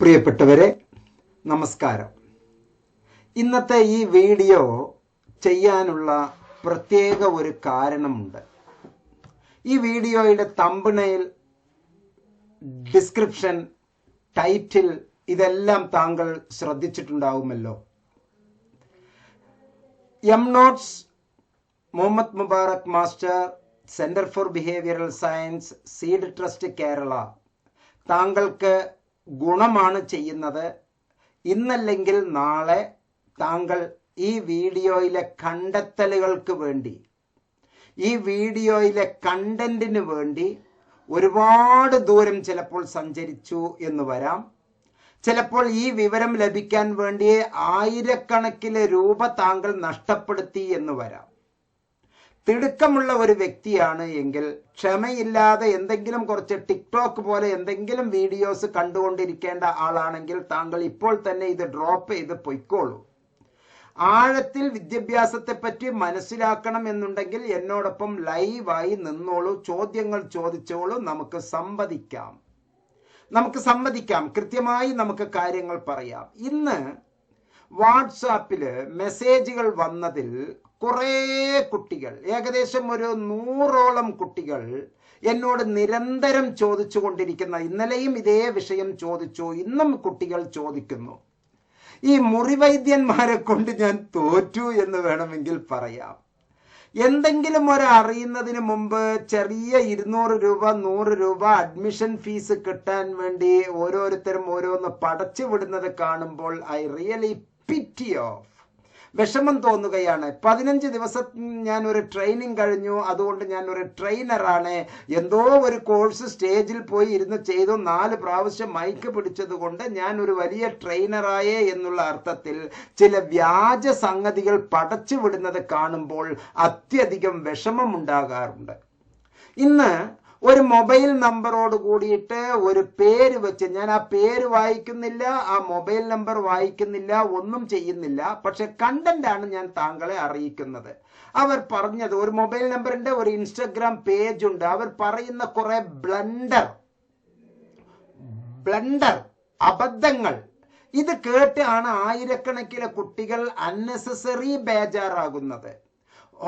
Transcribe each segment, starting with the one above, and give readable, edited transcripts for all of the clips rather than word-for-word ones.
പ്രിയപ്പെട്ടവരെ, നമസ്കാരം. ഇന്നത്തെ ഈ വീഡിയോ ചെയ്യാനുള്ള പ്രത്യേക ഒരു കാരണമുണ്ട്. ഈ വീഡിയോയുടെ തംബ്നെയിൽ, ഡിസ്ക്രിപ്ഷൻ, ടൈറ്റിൽ ഇതെല്ലാം താങ്കൾ ശ്രദ്ധിച്ചിട്ടുണ്ടാവുമല്ലോ. Mnotes Muhammad Mubarak master, centre for behavioural science, seed trust Kerala താങ്കൾക്ക് ഗുണമാണ് ചെയ്യുന്നത്. ഇന്നല്ലെങ്കിൽ നാളെ താങ്കൾ ഈ വീഡിയോയിലെ കണ്ടെത്തലുകൾക്ക് വേണ്ടി, ഈ വീഡിയോയിലെ കണ്ടന്റിന് വേണ്ടി ഒരുപാട് ദൂരം ചിലപ്പോൾ സഞ്ചരിച്ചു എന്ന് വരാം. ചിലപ്പോൾ ഈ വിവരം ലഭിക്കാൻ വേണ്ടി ആയിരക്കണക്കിന് രൂപ താങ്കൾ നഷ്ടപ്പെടുത്തി എന്ന് വരാം. തിടുക്കമുള്ള ഒരു വ്യക്തിയാണ് എങ്കിൽ, ക്ഷമയില്ലാതെ എന്തെങ്കിലും കുറച്ച് ടിക്ടോക്ക് പോലെ എന്തെങ്കിലും വീഡിയോസ് കണ്ടുകൊണ്ടിരിക്കേണ്ട ആളാണെങ്കിൽ താങ്കൾ ഇപ്പോൾ തന്നെ ഇത് ഡ്രോപ്പ് ചെയ്ത് പൊയ്ക്കോളൂ. ആഴത്തിൽ വിദ്യാഭ്യാസത്തെ പറ്റി മനസ്സിലാക്കണം എന്നുണ്ടെങ്കിൽ എന്നോടൊപ്പം ലൈവായി നിന്നോളൂ, ചോദ്യങ്ങൾ ചോദിച്ചോളൂ, നമുക്ക് സംവദിക്കാം, കൃത്യമായി നമുക്ക് കാര്യങ്ങൾ പറയാം. ഇന്ന് വാട്സാപ്പില് മെസ്സേജുകൾ വന്നതിൽ കുറേ കുട്ടികൾ, ഏകദേശം ഒരു 100ഓളം കുട്ടികൾ എന്നോട് നിരന്തരം ചോദിച്ചു കൊണ്ടിരിക്കുന്ന, ഇന്നലെയും ഇതേ വിഷയം ചോദിച്ചു, ഇന്നും കുട്ടികൾ ചോദിക്കുന്നു. ഈ മുറിവൈദ്യന്മാരെ കൊണ്ട് ഞാൻ തോറ്റു എന്ന് വേണമെങ്കിൽ പറയാം. എന്തെങ്കിലും അറിയുന്നതിന് മുമ്പ് ചെറിയ 200 രൂപ 100 രൂപ അഡ്മിഷൻ ഫീസ് കിട്ടാൻ വേണ്ടി ഓരോരുത്തരും ഓരോന്ന് പടച്ചു വിടുന്നത് കാണുമ്പോൾ ഐ റിയലി പിറ്റി ഓഫ്, വിഷമം തോന്നുകയാണ്. 15 ദിവസം ഞാൻ ഒരു ട്രെയിനിങ് കഴിഞ്ഞു, അതുകൊണ്ട് ഞാൻ ഒരു ട്രെയിനറാണ്, എന്തോ ഒരു കോഴ്സ് സ്റ്റേജിൽ പോയി ഇരുന്ന് ചെയ്തു, 4 പ്രാവശ്യം മൈക്ക് പിടിച്ചത് കൊണ്ട് ഞാൻ ഒരു വലിയ ട്രെയിനറായേ എന്നുള്ള അർത്ഥത്തിൽ ചില വ്യാജ സംഗതികൾ പടച്ചു വിടുന്നത് കാണുമ്പോൾ അത്യധികം വിഷമമുണ്ടാകാറുണ്ട്. ഇന്ന് ഒരു മൊബൈൽ നമ്പറോട് കൂടിയിട്ട് ഒരു പേര് വെച്ച്, ഞാൻ ആ പേര് വായിക്കുന്നില്ല, ആ മൊബൈൽ നമ്പർ വായിക്കുന്നില്ല, ഒന്നും ചെയ്യുന്നില്ല, പക്ഷെ കണ്ടന്റ് ആണ് ഞാൻ താങ്കളെ അറിയിക്കുന്നത്. അവർ പറഞ്ഞത്, ഒരു മൊബൈൽ നമ്പറിന്റെ ഒരു ഇൻസ്റ്റഗ്രാം പേജ് ഉണ്ട്, അവർ പറയുന്ന കുറെ ബ്ലണ്ടർ അബദ്ധങ്ങൾ, ഇത് കേട്ട് ആണ് ആയിരക്കണക്കിന് കുട്ടികൾ അൺനെസസറി ബേജാറാകുന്നത്.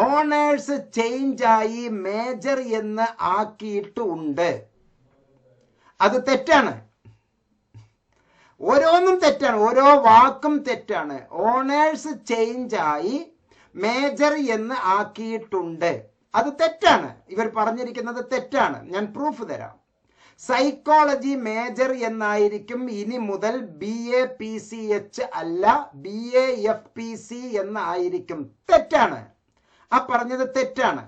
ഓണേഴ്സ് ചേഞ്ച് ആയി മേജർ എന്ന് ആക്കിയിട്ടുണ്ട്. അത് തെറ്റാണ്. ഓരോന്നും തെറ്റാണ്, ഓരോ വാക്കും തെറ്റാണ്. ഓണേഴ്സ് ചേഞ്ച് ആയി മേജർ എന്ന് ആക്കിയിട്ടുണ്ട്, അത് തെറ്റാണ്. ഇവർ പറഞ്ഞിരിക്കുന്നത് തെറ്റാണ്. ഞാൻ പ്രൂഫ് തരാം. സൈക്കോളജി മേജർ എന്നായിരിക്കും ഇനി മുതൽ, BAPCH അല്ല, BAFPC എന്നായിരിക്കും. തെറ്റാണ്. ആ പറഞ്ഞത് തെറ്റാണ്.